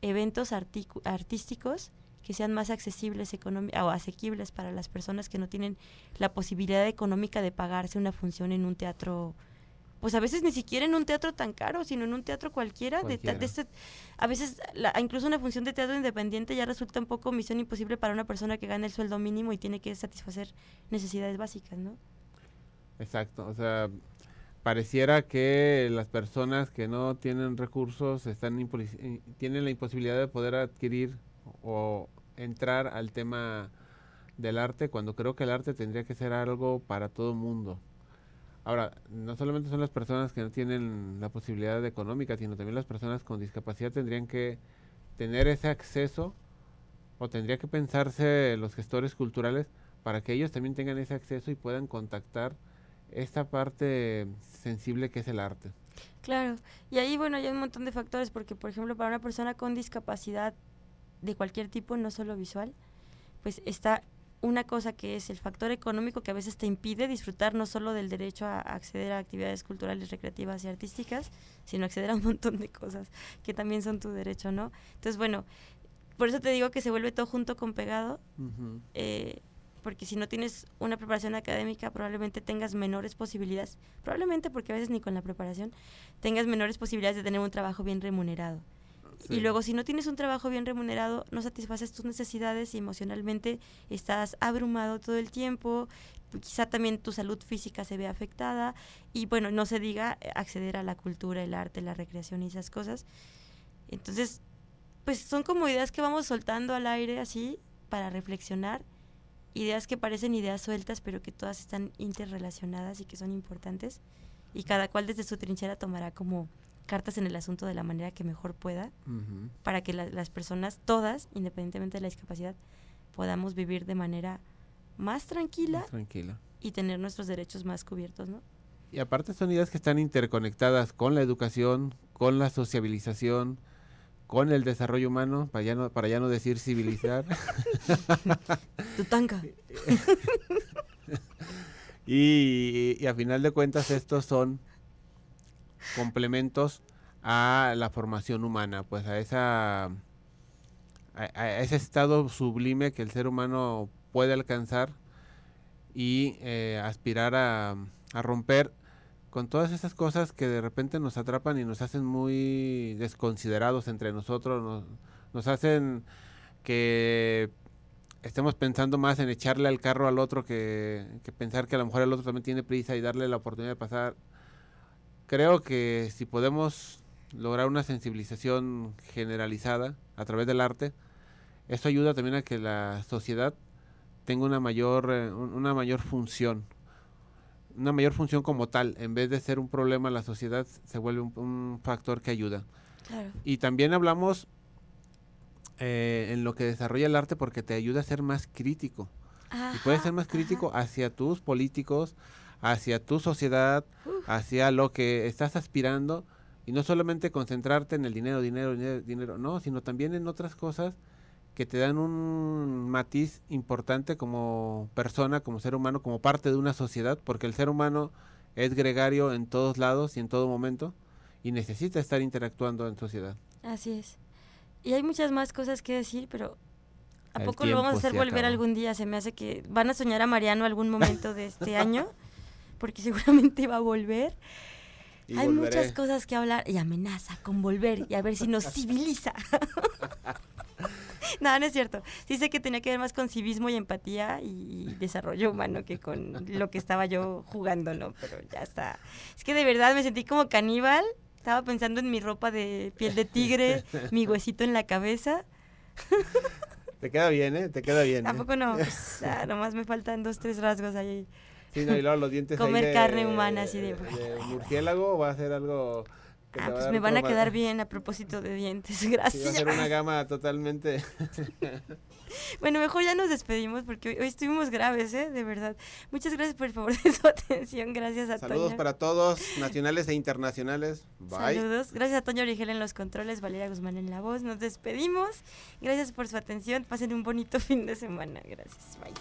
eventos artísticos que sean más accesibles o asequibles para las personas que no tienen la posibilidad económica de pagarse una función en un teatro, pues a veces ni siquiera en un teatro tan caro, sino en un teatro cualquiera. A veces incluso una función de teatro independiente ya resulta un poco misión imposible para una persona que gana el sueldo mínimo y tiene que satisfacer necesidades básicas, ¿no?
Exacto, o sea, pareciera que las personas que no tienen recursos tienen la imposibilidad de poder adquirir o entrar al tema del arte, cuando creo que el arte tendría que ser algo para todo mundo. Ahora, no solamente son las personas que no tienen la posibilidad económica, sino también las personas con discapacidad tendrían que tener ese acceso, o tendría que pensarse los gestores culturales para que ellos también tengan ese acceso y puedan contactar esta parte sensible que es el arte.
Claro, y ahí bueno, hay un montón de factores, porque por ejemplo para una persona con discapacidad de cualquier tipo, no solo visual, pues está una cosa que es el factor económico, que a veces te impide disfrutar no solo del derecho a acceder a actividades culturales, recreativas y artísticas, sino acceder a un montón de cosas que también son tu derecho, ¿no? Entonces bueno, por eso te digo que se vuelve todo junto con pegado, porque si no tienes una preparación académica probablemente tengas menores posibilidades, probablemente porque a veces ni con la preparación tengas menores posibilidades de tener un trabajo bien remunerado. Sí. Y luego si no tienes un trabajo bien remunerado, no satisfaces tus necesidades y emocionalmente estás abrumado todo el tiempo, quizá también tu salud física se ve afectada y bueno, no se diga acceder a la cultura, el arte, la recreación y esas cosas. Entonces, pues son como ideas que vamos soltando al aire así para reflexionar, ideas que parecen ideas sueltas pero que todas están interrelacionadas y que son importantes y cada cual desde su trinchera tomará como cartas en el asunto de la manera que mejor pueda, para que las personas todas, independientemente de la discapacidad, podamos vivir de manera más tranquila y tener nuestros derechos más cubiertos, ¿no?
Y aparte son ideas que están interconectadas con la educación, con la sociabilización, con el desarrollo humano, para ya no decir civilizar.
Tutanka.
y a final de cuentas estos son complementos a la formación humana, pues a ese estado sublime que el ser humano puede alcanzar y aspirar a romper con todas esas cosas que de repente nos atrapan y nos hacen muy desconsiderados entre nosotros, nos hacen que estemos pensando más en echarle al carro al otro que pensar que a lo mejor el otro también tiene prisa y darle la oportunidad de pasar. Creo que si podemos lograr una sensibilización generalizada a través del arte, eso ayuda también a que la sociedad tenga una mayor función como tal. En vez de ser un problema, la sociedad se vuelve un factor que ayuda.
Claro.
Y también hablamos en lo que desarrolla el arte porque te ayuda a ser más crítico. Y puedes ser más crítico hacia tus políticos, hacia tu sociedad, hacia lo que estás aspirando, y no solamente concentrarte en el dinero, no, sino también en otras cosas que te dan un matiz importante como persona, como ser humano, como parte de una sociedad, porque el ser humano es gregario en todos lados y en todo momento, y necesita estar interactuando en sociedad.
Así es. Y hay muchas más cosas que decir, pero ¿a poco lo vamos a hacer volver algún día? Se me hace que van a soñar a Mariano algún momento de este año, porque seguramente va a volver. Y hay muchas cosas que hablar y amenaza con volver y a ver si nos civiliza. No, no es cierto. Sí sé que tenía que ver más con civismo y empatía y desarrollo humano que con lo que estaba yo jugando, ¿no? Pero ya está. Es que de verdad me sentí como caníbal. Estaba pensando en mi ropa de piel de tigre, mi huesito en la cabeza.
Te queda bien, ¿eh? Te queda bien.
Tampoco no. Pues, nomás me faltan 2, 3 rasgos ahí.
Sí, no, y luego los dientes
comer
ahí
carne humana así
de murciélago va a ser algo que te va
pues
a
me van a quedar bien a propósito de dientes, gracias.
Sí, va a ser una gama totalmente.
Bueno, mejor ya nos despedimos porque hoy estuvimos graves, de verdad. Muchas gracias por el favor de su atención, gracias a Toño.
Saludos para todos, nacionales e internacionales. Bye.
Saludos, gracias a Toño Origel en los controles, Valeria Guzmán en la voz. Nos despedimos, gracias por su atención, pasen un bonito fin de semana, gracias, bye.